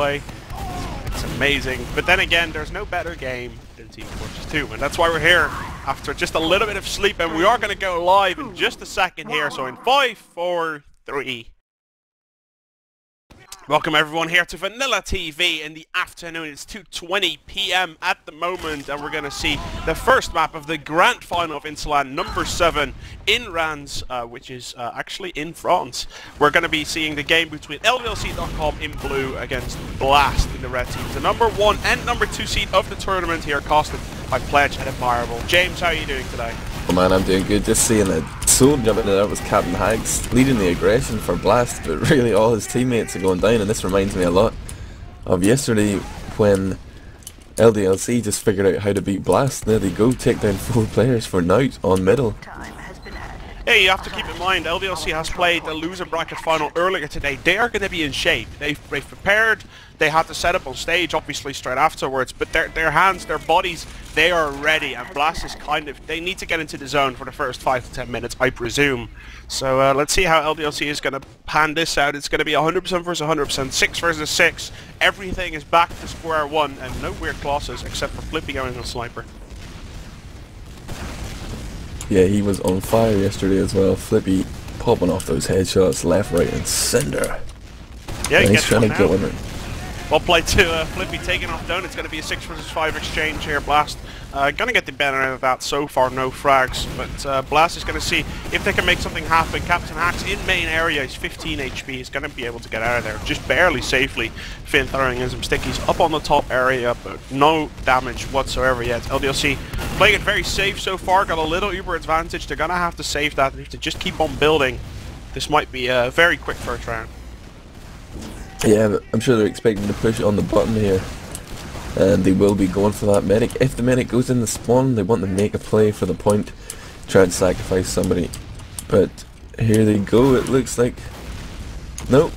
way. It's amazing. But then again, there's no better game than Team Fortress 2, and that's why we're here after just a little bit of sleep, and we are going to go live in just a second here. So in 5, 4, 3. Welcome everyone here to VanillaTV in the afternoon. It's 2:20 PM at the moment, and we're going to see the first map of the grand final of Insalan number 7 in Rennes, which is actually in France. We're going to be seeing the game between LDLC.com in blue against Blast in the red team. The number 1 and number 2 seed of the tournament here, costed by Pledge and Admirable. James, how are you doing today? Oh man, I'm doing good. Just seeing a soul jumping in and out was Captain Hags leading the aggression for Blast, but really all his teammates are going down, and this reminds me a lot of yesterday when LDLC just figured out how to beat Blast. There they go, take down 4 players for Nout on middle. Yeah, you have to keep in mind, LDLC has played the loser bracket final earlier today. They are going to be in shape. They've prepared. They had to set up on stage, obviously, straight afterwards. But their hands, their bodies, they are ready. And Blast is kind of... They need to get into the zone for the first 5 to 10 minutes, I presume. So let's see how LDLC is going to pan this out. It's going to be 100% versus 100%, 6 versus 6. Everything is back to square one, and no weird clauses except for Flippy going on Sniper. Yeah, he was on fire yesterday as well. Flippy popping off those headshots left, right, and center. Yeah, he's trying to go in. Well played to Flippy, taking off down. It's going to be a 6 versus 5 exchange here. Blast going to get the better out of that. So far, no frags. But Blast is going to see if they can make something happen. Captain Hacks in main area. He's 15 HP. He's going to be able to get out of there just barely safely. Finn throwing in some stickies up on the top area, but no damage whatsoever yet. LDLC playing it very safe so far. Got a little Uber advantage. They're going to have to save that. They have to just keep on building. This might be a very quick first round. Yeah, but I'm sure they're expecting to push on the button here, and they will be going for that medic. If the medic goes in the spawn, they want to make a play for the point, try and sacrifice somebody. But here they go, it looks like... Nope.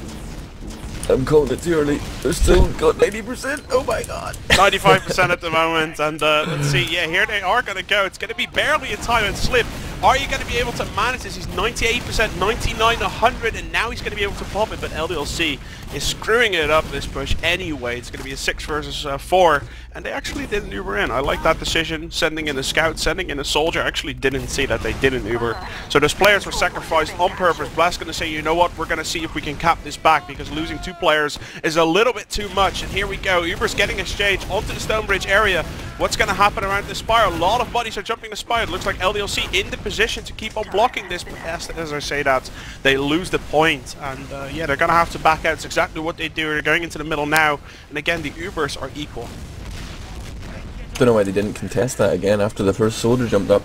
I'm calling it too early. They're still got 90%. Oh my god. 95% at the moment, and let's see. Yeah, here they are going to go. It's going to be barely a time and slip. Are you going to be able to manage this? He's 98%, 99, 100, and now he's going to be able to pop it, but LDLC is screwing it up this push anyway. It's going to be a 6 versus 4, and they actually didn't Uber in. I like that decision, sending in a scout, sending in a soldier. I actually didn't see that they didn't Uber. So those players were sacrificed on purpose. Blast going to say, you know what, we're going to see if we can cap this back, because losing 2 players is a little bit too much. And here we go, Uber's getting exchanged onto the Stonebridge area. What's going to happen around the Spire? A lot of bodies are jumping the Spire. It looks like LDLC in the position to keep on blocking this, but as I say that, they lose the point, and yeah, they're going to have to back out. It's exactly what they do. They're going into the middle now, and again, the Ubers are equal. Don't know why they didn't contest that again after the first soldier jumped up.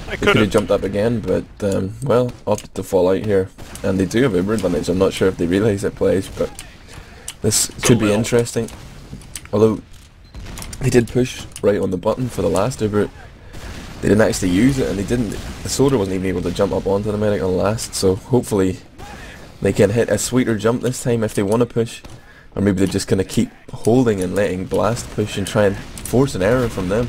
They could have jumped up again, but well, opted to fall out here, and they do have Uber advantage. I'm not sure if they realise it plays, but this could be interesting. Although they did push right on the button for the last Uber, they didn't actually use it, and they didn't. The soldier wasn't even able to jump up onto the medic on last, so hopefully they can hit a sweeter jump this time if they want to push, or maybe they're just going to keep holding and letting Blast push and try and force an error from them.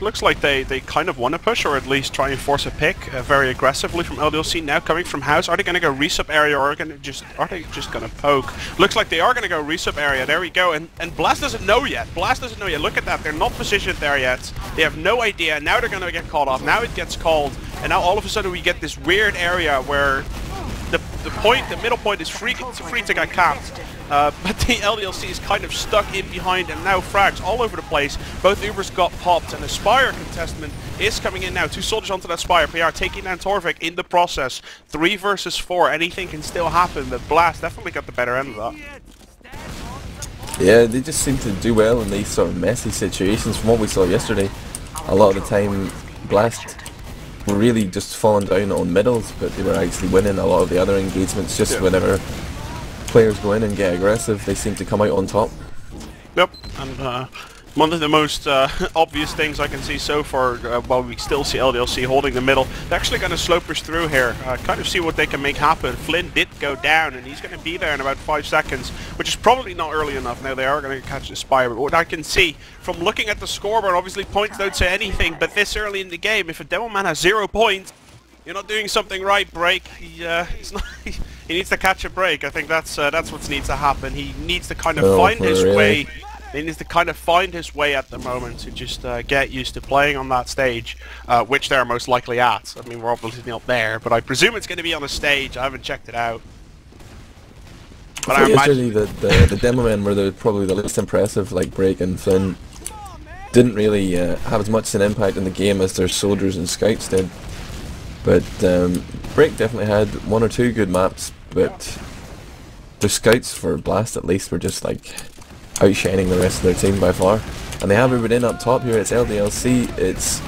Looks like they kind of want to push, or at least try and force a pick very aggressively from LDLC. Now coming from house, are they going to go resub area, or are they just going to poke? Looks like they are going to go resub area. There we go, and Blast doesn't know yet. Blast doesn't know yet. Look at that, they're not positioned there yet. They have no idea. Now they're going to get called off. Now it gets called, and now all of a sudden we get this weird area where the middle point is free to get capped. But the LDLC is kind of stuck in behind, and now frags all over the place. Both Ubers got popped, and the Spire contestant is coming in now. 2 soldiers onto that Spire. Payard taking down Torvik in the process. 3 versus 4. Anything can still happen, but Blast definitely got the better end of that. Yeah, they just seem to do well in these sort of messy situations. From what we saw yesterday, a lot of the time Blast were really just falling down on middles, but they were actually winning a lot of the other engagements. Just whenever players go in and get aggressive, they seem to come out on top. Yep, and one of the most obvious things I can see so far, while we still see LDLC holding the middle, they're actually going to slow push through here, kind of see what they can make happen. Flinn did go down, and he's going to be there in about 5 seconds, which is probably not early enough. Now they are going to catch the Spire, but what I can see from looking at the scoreboard, obviously points don't say anything, but this early in the game, if a Devilman has 0 points, you're not doing something right, Break. He needs to catch a break. I think that's what needs to happen. He needs to kind of find his way. He needs to kind of find his way at the moment to just get used to playing on that stage, which they're most likely at. I mean, we're obviously not there, but I presume it's going to be on a stage. I haven't checked it out. But I imagine the demo men were probably the least impressive. Like Break and Flinn didn't really have as much an impact in the game as their soldiers and scouts did. But Break definitely had one or two good maps, but their scouts for Blast at least were just like outshining the rest of their team by far. And they have everyone in up top here. It's LDLC, it's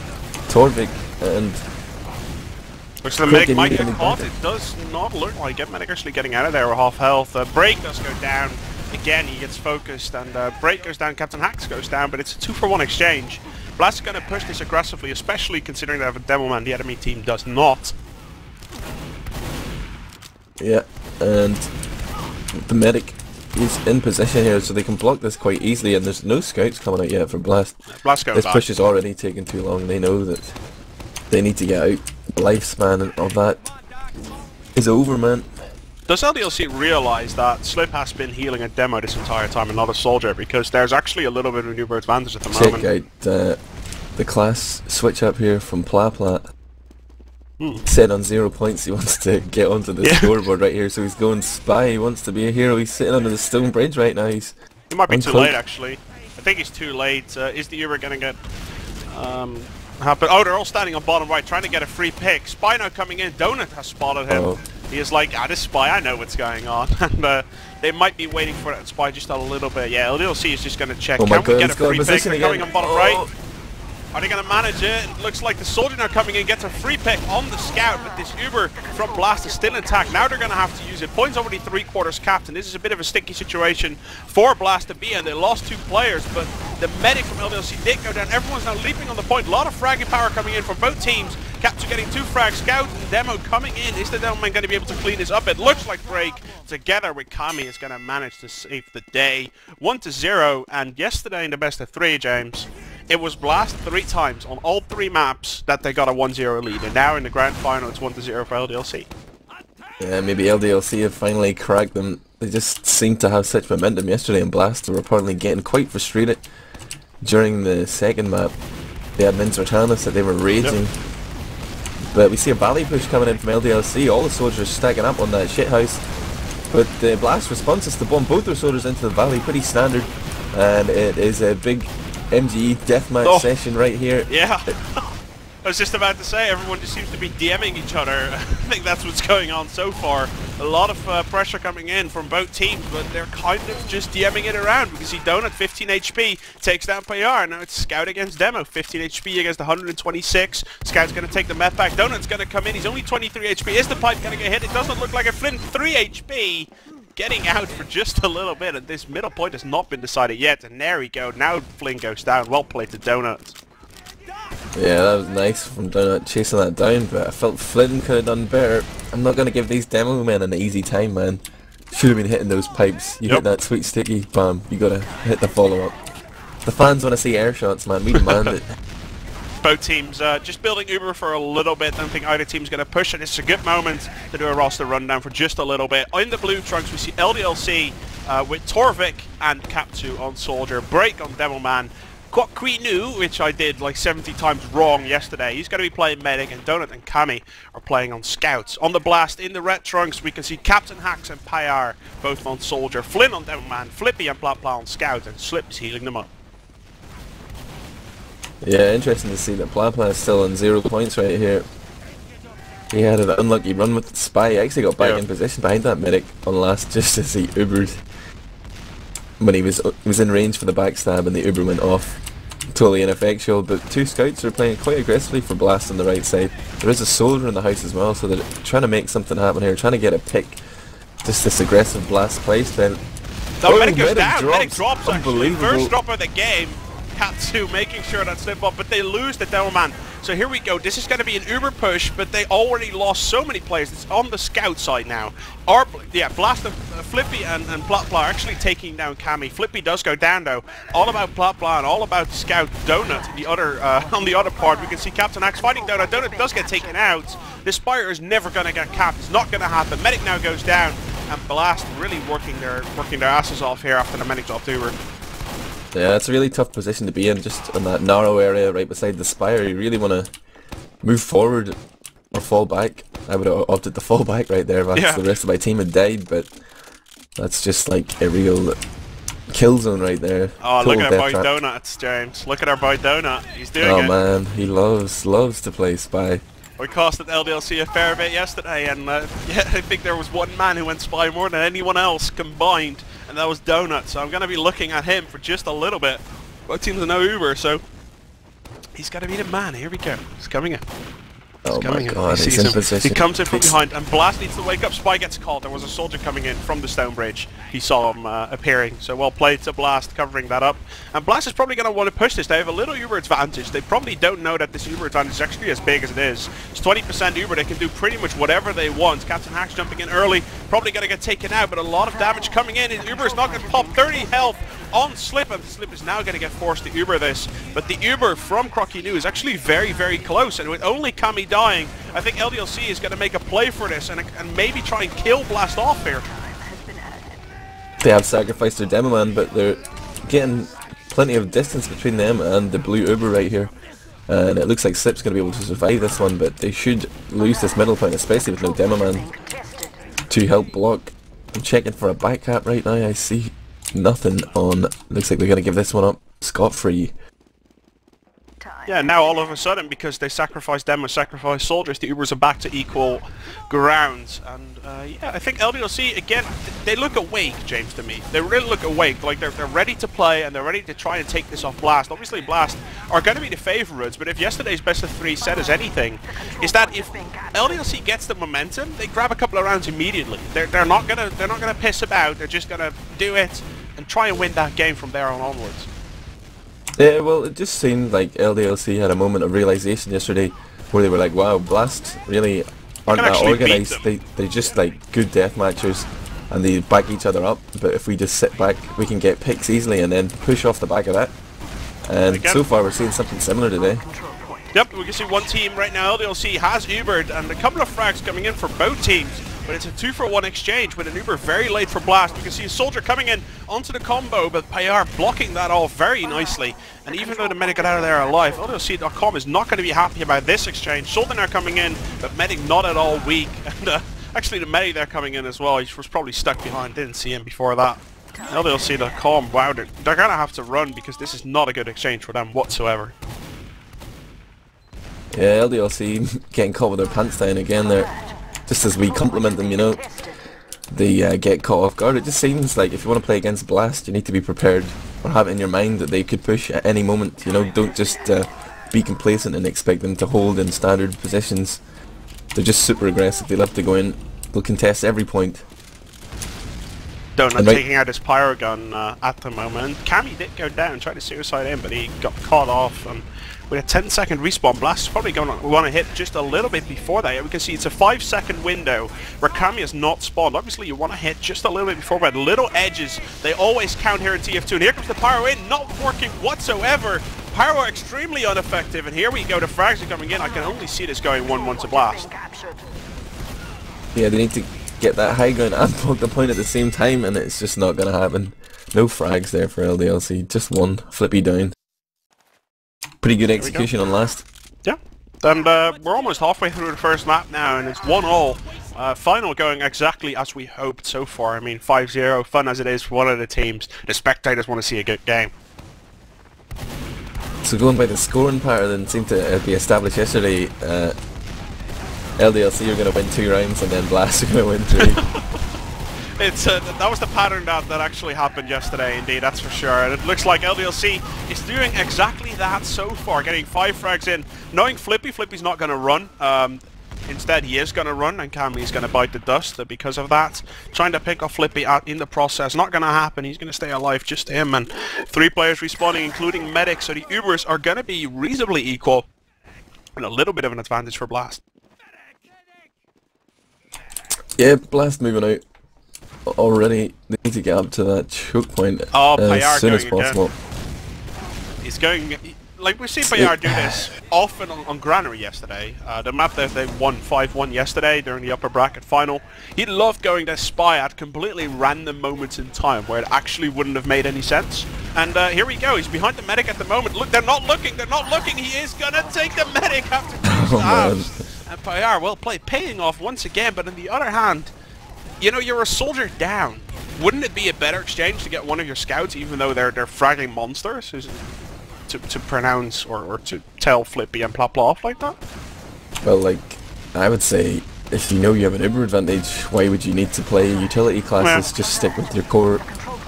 Torvik, and which the medic might get caught. It does not look like it. Medic actually getting out of there with half health. Break does go down. Again, he gets focused, and Break goes down, Captain Hacks goes down, but it's a 2-for-1 exchange. Blast is going to push this aggressively, especially considering they have a demo man. The enemy team does not. Yeah, and the medic is in position here, so they can block this quite easily, and there's no scouts coming out yet for Blast. Blast going this back. Push is already taking too long. They know that they need to get out. The lifespan of that is over, man. Does LDLC realise that Slip has been healing a demo this entire time and not a soldier? Because there's actually a little bit of a maneuver advantage at the moment. Check out the class switch up here from Plapla. Set on 0 points, he wants to get onto the scoreboard right here, so he's going spy, he wants to be a hero. He's sitting under the stone bridge right now. He might be too late, actually. I think he's too late. Is the Uber going to get happen? Oh, they're all standing on bottom right, trying to get a free pick. Spy now coming in. Donut has spotted him. He is like, this Spy, I know what's going on. And they might be waiting for that Spy just a little bit. Yeah, LDLC is just going to check. Can we get a free pick? They're coming on bottom right. Are they going to manage it? It looks like the soldier now coming in gets a free pick on the scout, but this Uber from Blast is still intact. Now they're going to have to use it. Points already 3/4 capped, and this is a bit of a sticky situation for Blast to be in. They lost 2 players, but the medic from LDLC did go down. Everyone's now leaping on the point. A lot of fragging power coming in from both teams. Captsu getting 2 frags. Scout and Demo coming in. Is the Demo man going to be able to clean this up? It looks like Break together with Cami is going to manage to save the day. 1-0, and yesterday in the best of 3, James, it was Blast 3 times on all 3 maps that they got a 1-0 lead, and now in the grand final it's 1-0 for LDLC. Yeah, maybe LDLC have finally cracked them. They just seemed to have such momentum yesterday, and Blast were apparently getting quite frustrated during the second map. They had Mincer telling us that they were raging. Yep. But we see a valley push coming in from LDLC, all the soldiers stacking up on that shithouse. But the Blast response is to bomb both their soldiers into the valley, pretty standard. And it is a big MGE deathmatch session right here. Yeah. I was just about to say, everyone just seems to be DMing each other. I think that's what's going on so far. A lot of pressure coming in from both teams, but they're kind of just DMing it around. We can see Donut, 15 HP, takes down Payard. Now it's Scout against Demo, 15 HP against 126. Scout's going to take the meth back. Donut's going to come in. He's only 23 HP. Is the pipe going to get hit? It doesn't look like it. Flinn, 3 HP. Getting out for just a little bit, and this middle point has not been decided yet. And there we go. Now Flinn goes down. Well played to Donut. Yeah, that was nice from Donut chasing that down, but I felt Flinn could have done better. I'm not going to give these demo men an easy time, man. Should have been hitting those pipes. You hit that sweet sticky, bam, you got to hit the follow-up. The fans want to see air shots, man. We demand it. Both teams just building Uber for a little bit. Don't think either team's going to push it. It's a good moment to do a roster rundown for just a little bit. In the blue trunks, we see LDLC with Torvik and Captsu on Soldier. Break on Devilman. CroquePubis, which I did like 70 times wrong yesterday. He's going to be playing Medic, and Donut and Cami are playing on Scouts. On the Blast, in the red trunks, we can see Captain Hacks and Payard both on Soldier. Flinn on Devilman, Flippy and Plapla on Scout, and Slip is healing them up. Yeah, interesting to see that Plapla is still on 0 points right here. He had an unlucky run with the Spy. He actually got back in position behind that Medic on last just as he Ubered. When he was in range for the backstab and the Uber went off. Totally ineffectual, but 2 scouts are playing quite aggressively for Blast on the right side. There is a soldier in the house as well, so they're trying to make something happen here, trying to get a pick. Just this aggressive Blast placement. No, Medic goes down. Medic drops actually. Unbelievable. First drop of the game. Captsu making sure that slip up, but they lose the Devilman. So here we go. This is going to be an Uber push, but they already lost so many players. It's on the scout side now. Blast of Flippy and Plapla are actually taking down Cami. Flippy does go down though. All about Plapla and all about Scout Donut. The other on the other part, we can see Captain Axe fighting Donut. Donut does get taken out. The Spire is never going to get capped. It's not going to happen. Medic now goes down, and Blast really working their asses off here after the medic dropped Uber. Yeah, it's a really tough position to be in, just in that narrow area right beside the Spire. You really want to move forward or fall back. I would have opted to fall back right there, but the rest of my team had died, but that's just like a real kill zone right there. Oh, look at our boy Donuts, James. Look at our boy Donut. He's doing it. Oh man, he loves to play Spy. We costed LDLC a fair bit yesterday, and yeah, I think there was one man who went Spy more than anyone else combined, and that was Donut. So I'm going to be looking at him for just a little bit. Both teams are no Uber, so he's got to be the man. Here we go. He's coming in. Oh my god, he's in position. He comes in from behind, and Blast needs to wake up. Spy gets called. There was a soldier coming in from the stone bridge. He saw him appearing, so well played to Blast, covering that up. And Blast is probably going to want to push this. They have a little Uber advantage. They probably don't know that this Uber advantage is actually as big as it is. It's 20% Uber. They can do pretty much whatever they want. Captain Hack's jumping in early, probably going to get taken out, but a lot of damage coming in. Uber is not going to pop 30 health on Slip, and Slip is now going to get forced to Uber this. But the Uber from CroquePubis is actually very, very close, and with only Cami dying, I think LDLC is going to make a play for this and maybe try and kill Blast off here. They have sacrificed their Demo Man, but they're getting plenty of distance between them and the blue Uber right here. And it looks like Slip's going to be able to survive this one, but they should lose this middle point, especially with no Demo Man to help block. I'm checking for a back cap right now. I see nothing on. Looks like they're going to give this one up scot-free. Yeah, now all of a sudden, because they sacrificed them or sacrificed soldiers, the Ubers are back to equal ground. And yeah, I think LDLC, again, they look awake, James, to me. They really look awake. Like, they're ready to play, and they're ready to try and take this off Blast. Obviously, Blast are going to be the favourites, but if yesterday's best of 3 said us anything, is that if LDLC gets the momentum, they grab a couple of rounds immediately. They're not gonna piss about. They're just gonna do it and try and win that game from there on onwards. Yeah, well, it just seemed like LDLC had a moment of realization yesterday where they were like, wow, Blast really aren't that organised. They just like good death matchers and they back each other up, but if we just sit back we can get picks easily and then push off the back of that. And so far we're seeing something similar today. Yep, we can see one team right now, LDLC has Ubered, and a couple of frags coming in for both teams. But it's a 2-for-1 exchange with an Uber very late for Blast. You can see a soldier coming in onto the combo, but Payard blocking that off very nicely. And even though the medic got out of there alive, LDLC.com is not going to be happy about this exchange. Soldier now coming in, but medic not at all weak. And actually the medic there coming in as well, he was probably stuck behind, didn't see him before that. LDLC.com, wow, they're going to have to run because this is not a good exchange for them whatsoever. Yeah, LDLC getting caught with their pants down again there. Just as we compliment them, you know, they get caught off guard. It just seems like if you want to play against Blast, you need to be prepared or have it in your mind that they could push at any moment. You know, don't just be complacent and expect them to hold in standard positions. They're just super aggressive. They love to go in. They'll contest every point. Donut taking out his pyro gun at the moment. Cami did go down, tried to suicide in, but he got caught off. And with a 10-second respawn, Blast is probably going to want to hit just a little bit before that. We can see it's a 5-second window where Cami has not spawned. Obviously, you want to hit just a little bit before, but little edges, they always count here in TF2. And here comes the pyro in, not working whatsoever. Pyro extremely ineffective, and here we go. The frags are coming in. I can only see this going 1-1 to Blast. Yeah, they need to get that high ground and block the point at the same time, and it's just not going to happen. No frags there for LDLC, just one Flippy down. Pretty good execution on last. Yeah, and we're almost halfway through the first map now, and it's 1-all. Final going exactly as we hoped so far. I mean, 5-0, fun as it is for one of the teams. The spectators want to see a good game. So going by the scoring pattern that seemed to be established yesterday, LDLC are going to win 2 rounds and then Blast are going to win 3. It's that was the pattern that actually happened yesterday, indeed, that's for sure. And it looks like LDLC is doing exactly that so far, getting 5 frags in. Knowing Flippy's not going to run. Instead, he is going to run, and Cami is going to bite the dust because of that. Trying to pick off Flippy out in the process, not going to happen. He's going to stay alive, just him, and 3 players respawning, including medics. So the Ubers are going to be reasonably equal. And a little bit of an advantage for Blast. Yeah, Blast moving out already. They need to get up to that choke point as soon as possible. Again. He's going... Like, we've seen Payard do this often on Granary yesterday. The map that they won 5-1 yesterday during the upper bracket final. He loved going to spy at completely random moments in time where it actually wouldn't have made any sense. And here we go, he's behind the medic at the moment. Look, they're not looking, he is gonna take the medic after 2 stabs. And Payard, well played, paying off once again, but on the other hand, you know, you're a soldier down. Wouldn't it be a better exchange to get one of your scouts, even though they're fragging monsters? To pronounce or to tell Flippy and Plapla off like that? Well, like, I would say, if you know you have an Uber advantage, why would you need to play utility classes? Just stick with your core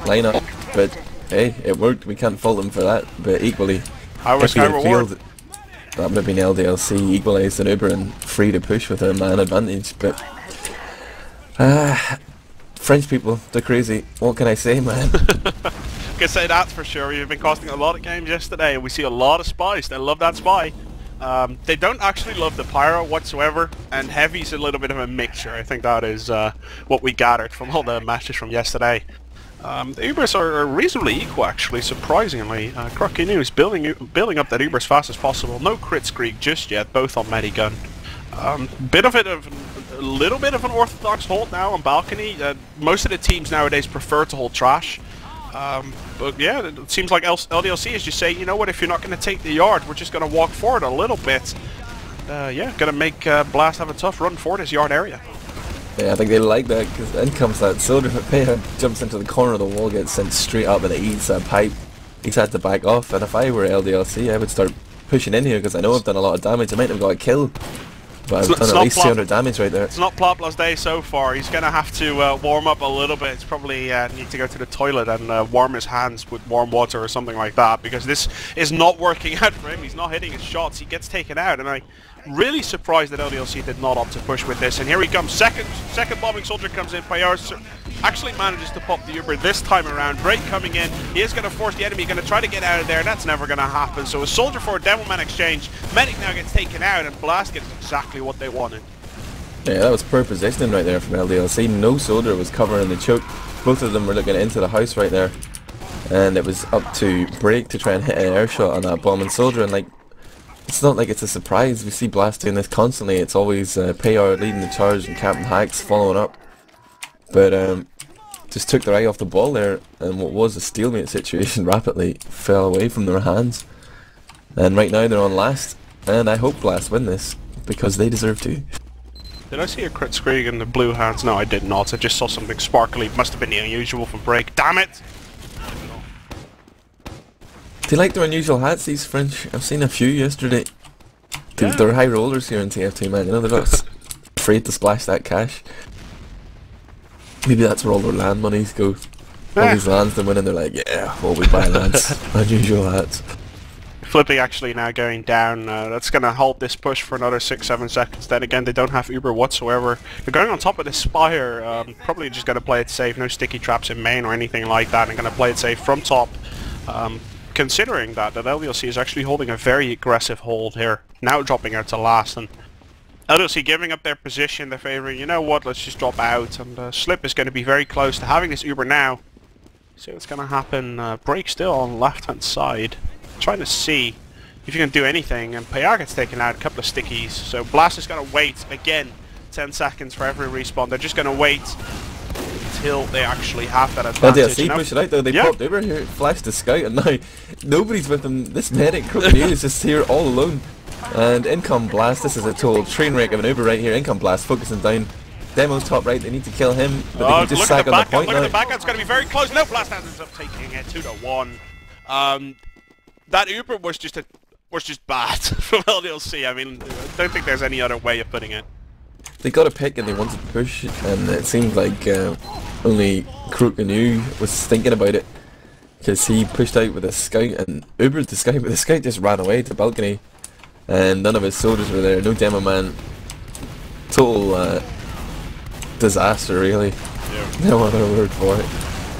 lineup. But hey, it worked, we can't fault them for that. But equally, if you feel that maybe an LDLC equalised an Uber and free to push with a man advantage, but French people, they're crazy. What can I say, man? I can say that for sure. We've been costing a lot of games yesterday. We see a lot of spies. They love that spy. They don't actually love the pyro whatsoever, and heavy's a little bit of a mixture. I think that is what we gathered from all the matches from yesterday. The Ubers are reasonably equal, actually, surprisingly. CroquePubis is building up that Uber as fast as possible. No crit streak just yet, both on Medigun. A little bit of an orthodox hold now on balcony. Most of the teams nowadays prefer to hold trash. But yeah, it seems like LDLC is just saying, you know what, if you're not going to take the yard, we're just going to walk forward a little bit. Yeah, going to make Blast have a tough run for this yard area. Yeah, I think they like that, because in comes that soldier. Payard jumps into the corner of the wall, gets sent straight up, and it eats that pipe. He's had to back off, and if I were LDLC, I would start pushing in here, because I know I've done a lot of damage. I might have got a kill, but I've done at least 200 damage right there. It's not Plapla's day so far. He's going to have to warm up a little bit. He's probably need to go to the toilet and warm his hands with warm water or something like that, because this is not working out for him. He's not hitting his shots. He gets taken out, and I'm really surprised that LDLC did not opt to push with this. And here he comes. Second bombing soldier comes in. Payard actually manages to pop the Uber this time around. Break coming in. He is going to force the enemy, going to try to get out of there. That's never going to happen. So a soldier for a Devilman exchange. Medic now gets taken out, and Blast gets exactly what they wanted. Yeah, that was poor positioning right there from LDLC. No soldier was covering the choke. Both of them were looking into the house right there. And it was up to Break to try and hit an air shot on that bombing soldier. And like, it's not like it's a surprise. We see Blast doing this constantly. It's always Payard leading the charge and Captain Hacks following up. But just took their eye off the ball there, and what was a stalemate situation rapidly fell away from their hands. And right now they're on last, and I hope Blast win this, because they deserve to. Did I see a crit screen in the blue hands? No, I did not. I just saw something sparkly. Must have been the unusual from Break. Damn it! Do you like their unusual hats, these French? I've seen a few yesterday. Because they're high rollers here in TF2, man. You know, they're not afraid to splash that cash. Maybe that's where all their land monies go. All these lands they win, and they're like, yeah, well, we buy lands. Unusual hats. Flippy actually now going down. That's going to halt this push for another 6-7 seconds. Then again, they don't have Uber whatsoever. They're going on top of this Spire. Probably just going to play it safe. No sticky traps in main or anything like that. And going to play it safe from top. Considering that LDLC is actually holding a very aggressive hold here. Now dropping out to last. And LDLC giving up their position. They're favoring, you know what, let's just drop out. And Slip is going to be very close to having this Uber now. See what's going to happen. Break still on the left-hand side. Trying to see if you can do anything, and Payard gets taken out, a couple of stickies. So Blast is going to wait again 10 seconds for every respawn. They're just going to wait until they actually have that advantage. LDLC push it out though. They popped over here, flashed the scout, and now nobody's with them. This medic CroquePubis is just here all alone. And income Blast. This is a total train wreck of an Uber right here. Income Blast focusing down. Demo's top right. They need to kill him, but they can just sack on the point now. Look at the backup. It's going to be very close. No, Blast ends up taking it 2-1. That Uber was just bad from LDLC. I mean, I don't think there's any other way of putting it. They got a pick and they wanted to push, and it seemed like only CroquePubis was thinking about it, because he pushed out with a scout and Ubered the scout, but the scout just ran away to balcony, and none of his soldiers were there. No demo man. Total disaster, really. Yeah. No other word for it.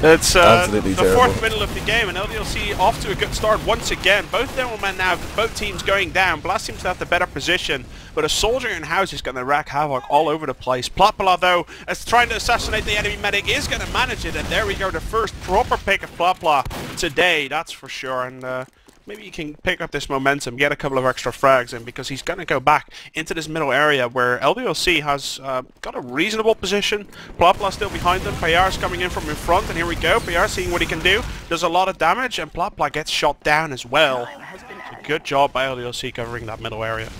It's absolutely the terrible. fourth middle of the game, and LDLC off to a good start once again. Both Devilmen now, both teams going down. Blast seems to have the better position, but a soldier in house is going to wreak havoc all over the place. Plapla, though, as trying to assassinate the enemy medic, is going to manage it, and there we go, the first proper pick of Plapla today, that's for sure. And maybe he can pick up this momentum, get a couple of extra frags in, because he's going to go back into this middle area where LDLC has got a reasonable position. Plapla still behind them. Payard's coming in from in front, and here we go. Payard seeing what he can do. Does a lot of damage, and Plapla gets shot down as well. So good job by LDLC covering that middle area.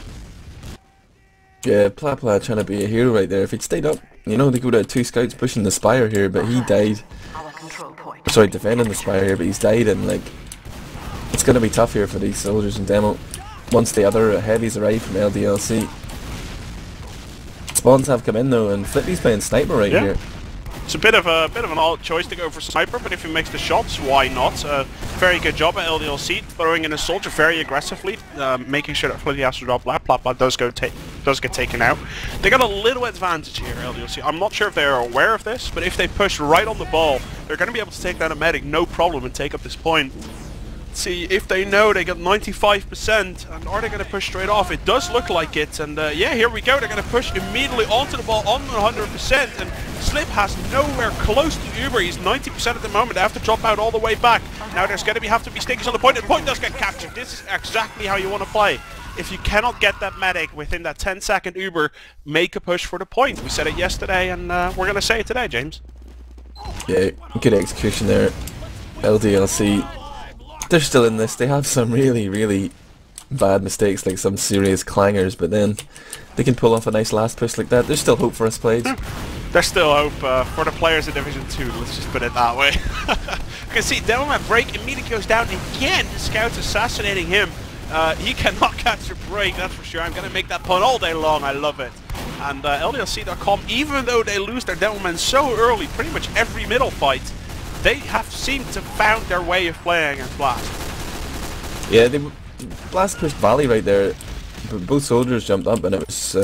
Yeah, Plapla trying to be a hero right there. If he'd stayed up, you know, they could have 2 scouts pushing the spire here, but he died. Sorry, defending the spire here, but he's died, and like, it's going to be tough here for these soldiers in demo once the other heavies arrive from LDLC. Spawns have come in though, and Flippy's playing sniper right here. It's a bit of an odd choice to go for sniper, but if he makes the shots, why not? Very good job at LDLC, throwing in a soldier very aggressively, making sure that Flippy has to drop lap. Plapla does get taken out. They got a little advantage here, LDLC. I'm not sure if they're aware of this, but if they push right on the ball, they're going to be able to take down a medic, no problem, and take up this point. See if they know they got 95%, and are they going to push straight off? It does look like it, and yeah, here we go. They're going to push immediately onto the ball on 100%, and Slip has nowhere close to Uber. He's 90% at the moment. They have to drop out all the way back. Now there's going to have to be stickers on the point, and the point does get captured. This is exactly how you want to play. If you cannot get that medic within that 10-second Uber, make a push for the point. We said it yesterday, and we're going to say it today, James. Yeah, good execution there. LDLC, they're still in this. They have some really bad mistakes, like some serious clangers, but then they can pull off a nice last push like that. There's still hope for us, Pledge. There's still hope for the players in Division 2, let's just put it that way. You can see Devilman break immediately goes down again. The scout's assassinating him. He cannot catch a break, that's for sure. I'm going to make that pun all day long, I love it. And LDLC.com, even though they lose their Devilman so early, pretty much every middle fight, they have seemed to found their way of playing against Blast. Yeah, Blast pushed Valley right there, but both soldiers jumped up, and it was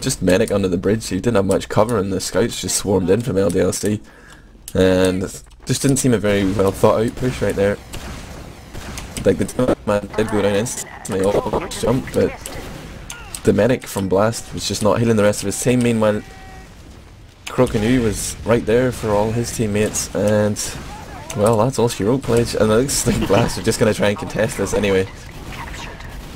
just medic under the bridge. He didn't have much cover, and the scouts just swarmed in from LDLC, and just didn't seem a very well thought out push right there. Like, the man did go down instantly, all jumped, but the medic from Blast was just not healing the rest of his team. Meanwhile, CroquePubis was right there for all his teammates, and well, that's all she wrote, Pledge. And it looks like Blast are just going to try and contest this anyway.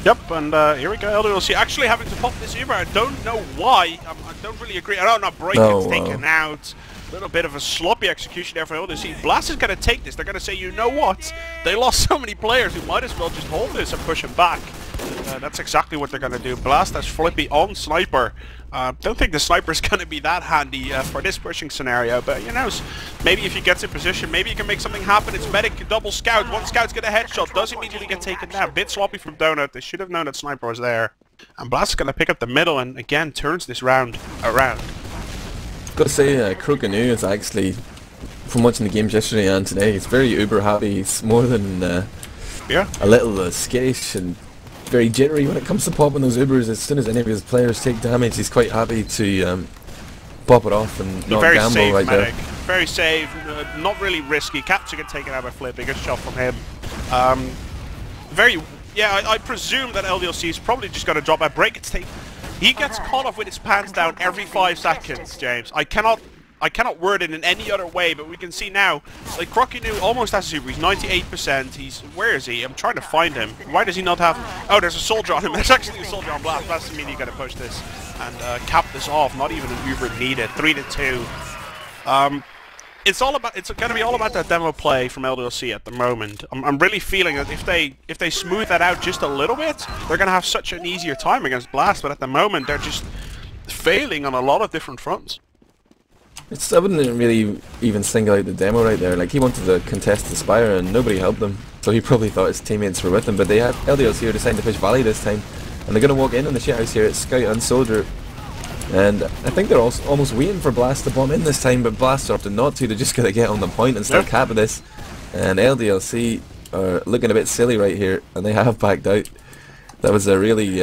Yep, and here we go, LDLC actually having to pop this Uber. I don't know why, I don't really agree. I don't know, break-ins taken out. A little bit of a sloppy execution there for LDLC. Blast is going to take this. They're going to say, you know what? They lost so many players who might as well just hold this and push him back. That's exactly what they're going to do. Blast has Flippy on Sniper. Don't think the Sniper is going to be that handy for this pushing scenario, but you know, maybe if he gets in position, maybe you can make something happen. It's medic, double scout. One scout's get a headshot, does immediately get taken down. Bit sloppy from Donut. They should have known that Sniper was there. And Blast is going to pick up the middle and again turns this round around. Gotta say, CroquePubis is actually, from watching the games yesterday and today, he's very uber happy. He's more than a little skittish and very jittery when it comes to popping those Ubers. As soon as any of his players take damage, he's quite happy to pop it off and not gamble safe, right medic. there. Very safe, not really risky. Captsu get taken out by Flippy. Good shot from him. I presume that LDLC is probably just going to drop a break. He gets caught off with his pants down every 5 seconds, James. I cannot word it in any other way, but we can see now, like, CroquePubis almost has a super. He's 98%. Where is he? I'm trying to find him. Why does he not have... Oh, there's a soldier on him. There's actually a soldier on Blast. That's mean you got to push this and cap this off. Not even an Uber needed. 3-2. It's going to be all about that demo play from LDLC at the moment. I'm really feeling that if they smooth that out just a little bit, they're going to have such an easier time against Blast. But at the moment, they're just failing on a lot of different fronts. I wouldn't really even single out the demo right there. Like, he wanted to contest the Spire and nobody helped him, so he probably thought his teammates were with him. But they had LDLC are deciding to push Valley this time, and they're going to walk in on the shithouse here. It's Scout and Soldier, and I think they're also almost waiting for Blast to bomb in this time, but Blast opted not to. They're just going to get on the point and start capping this. And LDLC are looking a bit silly right here, and they have backed out. That was a really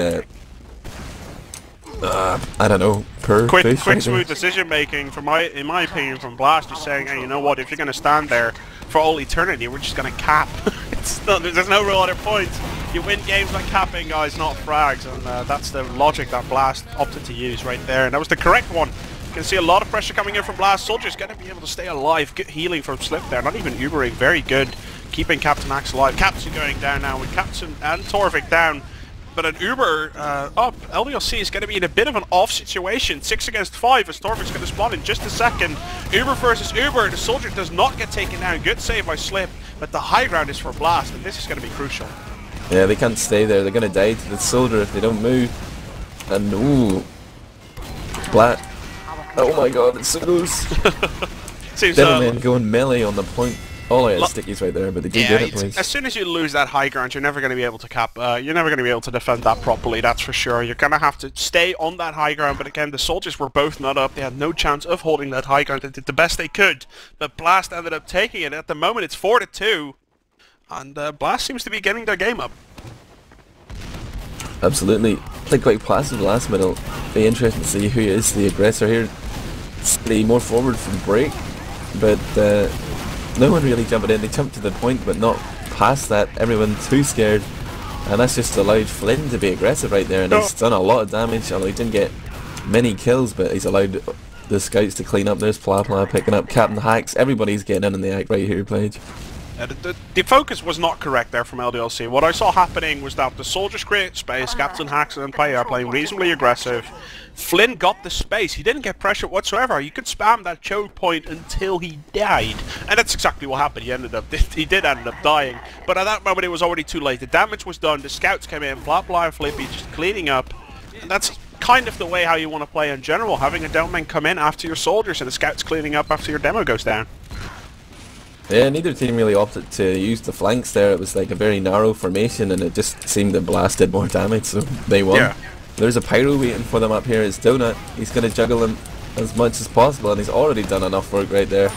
I don't know, quick smooth decision making in my opinion from Blast, just saying, hey, you know what, if you're going to stand there for all eternity, we're just going to cap. There's no real other point. You win games by capping, guys, not frags, and that's the logic that Blast opted to use right there, and that was the correct one. You can see a lot of pressure coming in from Blast. Soldier's going to be able to stay alive. Good healing from Slip there, not even Ubering, very good, keeping Captain Axe alive. Captsu going down now with Captain and Torvik down. But an Uber up, LDLC is going to be in a bit of an off situation. 6 against 5 as Torvik's going to spawn in just a second. Uber versus Uber. The Soldier does not get taken down. Good save by Slip. But the high ground is for Blast, and this is going to be crucial. Yeah, they can't stay there. They're going to die to the Soldier if they don't move. And ooh, Blast. Oh my god, it's so close. Devilman going melee on the point. All out of stickies right there, but they do get it, please. As soon as you lose that high ground, you're never going to be able to cap. You're never going to be able to defend that properly. That's for sure. You're going to have to stay on that high ground. But again, the Soldiers were both not up. They had no chance of holding that high ground. They did the best they could, but Blast ended up taking it. At the moment, it's 4-2, and Blast seems to be getting their game up. Absolutely. Played quite passive last middle. Be interesting to see who is the aggressor here. Stay more forward from break, but. No one really jumping in. They jumped to the point, but not past that. Everyone too scared, and that's just allowed Flinn to be aggressive right there, and he's done a lot of damage. Although he didn't get many kills, but he's allowed the scouts to clean up. There's Plapla picking up Captain Hacks. Everybody's getting in the act right here, Pledge. The focus was not correct there from LDLC. What I saw happening was that the Soldiers create space, Captain Hacks and Payard playing reasonably aggressive. Flinn got the space. He didn't get pressure whatsoever. You could spam that choke point until he died. And that's exactly what happened. He did end up dying. But at that moment it was already too late. The damage was done. The scouts came in. Plapla and Flippy just cleaning up. And that's kind of the way how you want to play in general. Having a Delman come in after your Soldiers and the scouts cleaning up after your demo goes down. Yeah, neither team really opted to use the flanks there. It was like a very narrow formation, and it just seemed that Blast did more damage, so they won. Yeah. There's a Pyro waiting for them up here. It's Donut. He's going to juggle him as much as possible, and he's already done enough work right there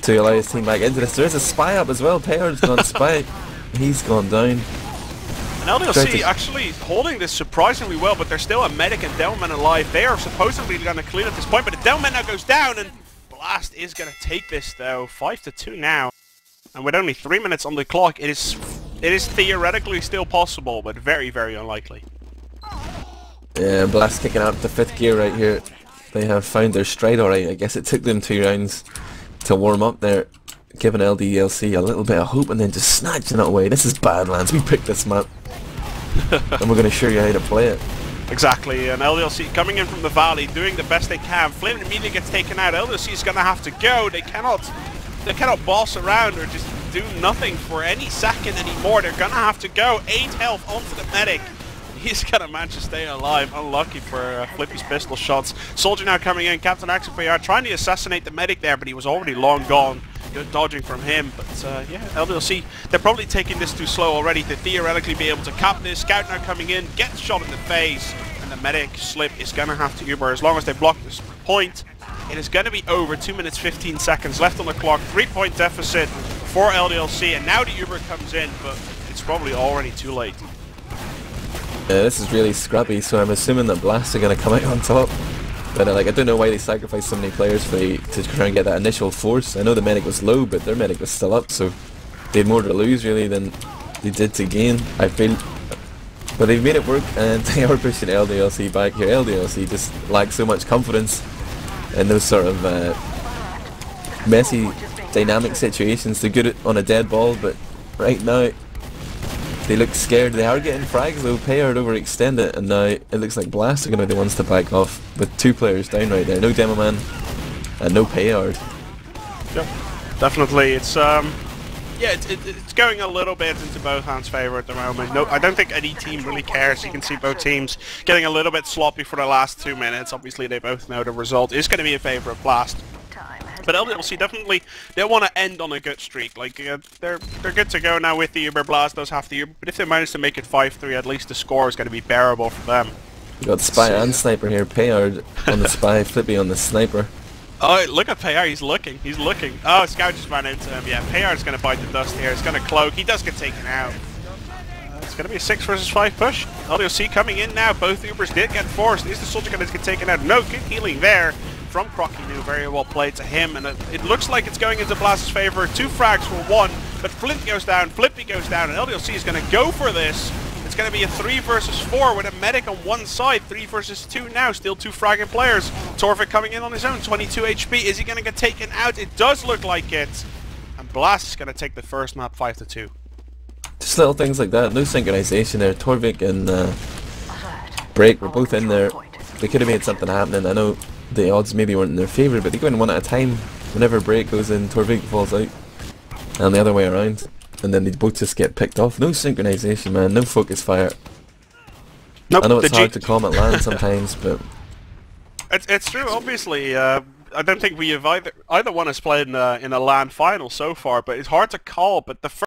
to allow his team back into this. There's a Spy up as well. Payard's gone Spy. He's gone down. And LDLC actually holding this surprisingly well, but there's still a Medic and Delman alive. They are supposedly going to clean at this point, but the Delman now goes down, and Blast is going to take this though. 5-2 now, and with only 3 minutes on the clock, it is theoretically still possible, but very, very unlikely. Yeah, Blast kicking out the 5th gear right here. They have found their stride alright. I guess it took them 2 rounds to warm up there, giving LDLC a little bit of hope and then just snatching it away. This is Badlands. We picked this map, and we're going to show you how to play it. Exactly, and LDLC coming in from the valley, doing the best they can. Flinn immediately gets taken out. LDLC is going to have to go. They cannot boss around or just do nothing for any second anymore. They're going to have to go. 8 health onto the medic. He's going to manage to stay alive. Unlucky for Flippy's pistol shots. Soldier now coming in. Captain Axe and Payard trying to assassinate the medic there, but he was already long gone. Good dodging from him. But yeah, LDLC, they're probably taking this too slow already to theoretically be able to cap this. Scout now coming in, gets shot in the face, and the medic Slip is going to have to Uber. As long as they block this point, it is going to be over. 2 minutes 15 seconds left on the clock. 3-point deficit for LDLC, and now the Uber comes in, but it's probably already too late. Yeah, this is really scrappy, so I'm assuming that Blast are going to come out on top. But I don't know why they sacrificed so many players to try and get that initial force. I know the medic was low, but their medic was still up, so they had more to lose really than they did to gain, I feel. But they've made it work, and they are pushing LDLC back here. LDLC just lacks so much confidence in those sort of messy, dynamic situations. They're good on a dead ball, but right now they look scared. They are getting frags though. Payard overextend it, and now it looks like Blast are going to be the ones to back off with 2 players down right there. No Demo Man and no Payard. Yep, definitely. It's yeah, it's going a little bit into both hands' favour at the moment. No, I don't think any team really cares. You can see both teams getting a little bit sloppy for the last 2 minutes. Obviously, they both know the result is going to be in favour of Blast. But LDLC definitely, they want to end on a good streak. Like they're good to go now with the Uber. Blast does have the Uber, but if they manage to make it 5-3, at least the score is going to be bearable for them. You got Spy and Sniper here. Payard on the Spy, Flippy on the Sniper. Oh, look at Payard. He's looking. Oh, Scout just ran into him. Yeah, Payard's going to bite the dust here. He's going to cloak. He does get taken out. That's It's going to be a 6 versus 5 push. LDLC coming in now. Both Ubers did get forced. Is the soldier going to get taken out? No, good healing there from CroquePubis. Very well played to him. And it looks like it's going into Blast's favor. 2 frags for 1. But Flinn goes down, Flippy goes down, and LDLC is going to go for this. It's going to be a 3 versus 4 with a medic on one side. 3 versus 2 now. Still 2 fragging players. Torvik coming in on his own. 22 HP. Is he going to get taken out? It does look like it. And Blast is going to take the first map 5-2. Just little things like that. No synchronization there. Torvik and Break were both in there. They could have made something happening. I know the odds maybe weren't in their favour, but they go in one at a time. Whenever Break goes in, Torvik falls out. And the other way around. And then they both just get picked off. No synchronization, man. No focus fire. Nope, I know it's hard to comment land sometimes, but it's true. Obviously, I don't think we have either one has played in a LAN final so far, but it's hard to call. But the